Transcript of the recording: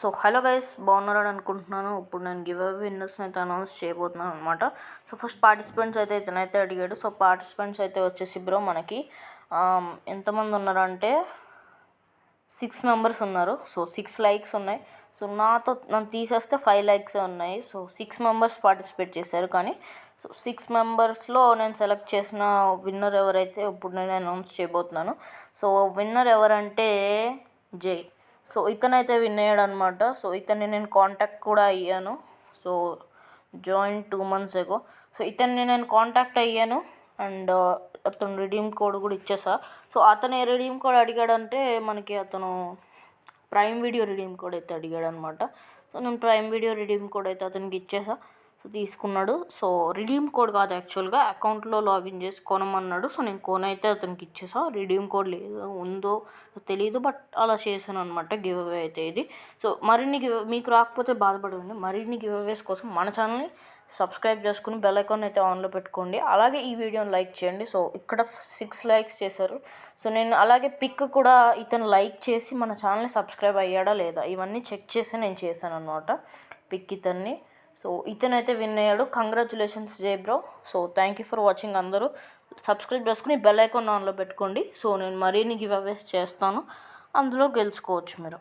So hello guys, బాగున్నారని అనుకుంటున్నాను. ఇప్పుడు నేను గివ్ అవే విన్నర్స్ని అయితే అనౌన్స్ చేయబోతున్నాను అనమాట. సో ఫస్ట్ పార్టిసిపెంట్స్ అయితే ఇతనైతే అడిగాడు. సో పార్టిసిపెంట్స్ అయితే వచ్చేసి బ్రో మనకి ఎంతమంది ఉన్నారంటే 6 మెంబర్స్ ఉన్నారు. సో 6 లైక్స్ ఉన్నాయి. సో నన్ను తీసేస్తే 5 లైక్సే ఉన్నాయి. సో 6 మెంబర్స్ పార్టిసిపేట్ చేశారు. కానీ సో 6 మెంబర్స్లో నేను సెలెక్ట్ చేసిన విన్నర్ ఎవరైతే ఇప్పుడు నేను అనౌన్స్ చేయబోతున్నాను. సో విన్నర్ ఎవరంటే జై. సో ఇతనైతే విన్ అయ్యాడు అనమాట. సో ఇతన్ని నేను కాంటాక్ట్ కూడా అయ్యాను. So join 2 months ago. So ఇతన్ని నేను కాంటాక్ట్ అయ్యాను అండ్ అతను రిడీమ్ కోడ్ కూడా ఇచ్చేసా. సో అతను ఏ రిడీమ్ కోడ్ అడిగాడంటే మనకి అతను ప్రైమ్ వీడియో రిడీమ్ కోడ్ అయితే అడిగాడు అనమాట. సో నేను ప్రైమ్ వీడియో రిడీమ్ కోడ్ అయితే అతనికి ఇచ్చేసా. సో తీసుకున్నాడు. సో రిడీమ్ కోడ్ కాదు, యాక్చువల్గా అకౌంట్లో లాగిన్ చేసి కొనమన్నాడు. సో నేను కోన్ అయితే అతనికి ఇచ్చేసా. రిడీమ్ కోడ్ లేదు ఉందో తెలియదు, బట్ అలా చేశాను అనమాట. గివ్ అవే అయితే ఇది. సో మరిన్ని మీకు రాకపోతే బాధపడండి. మరిన్ని గివ్ అవేస్ కోసం మన ఛానల్ని సబ్స్క్రైబ్ చేసుకుని బెల్ ఐకాన్ అయితే ఆన్లో పెట్టుకోండి. అలాగే ఈ వీడియోని లైక్ చేయండి. సో ఇక్కడ 6 లైక్స్ చేశారు. సో నేను అలాగే పిక్ కూడా ఇతను లైక్ చేసి మన ఛానల్ని సబ్స్క్రైబ్ అయ్యాడా లేదా ఇవన్నీ చెక్ చేసి నేను చేశాను అనమాట పిక్ ఇతన్ని. సో ఇతనైతే విన్ అయ్యాడు. కంగ్రాచులేషన్స్ జై bro. So thank you for watching. అందరూ సబ్స్క్రైబ్ చేసుకుని బెల్ ఐకాన్ ఆన్లో పెట్టుకోండి. సో నేను మరిన్ని గివ్ అవేస్ చేస్తాను, అందులో గెలుచుకోవచ్చు మీరు.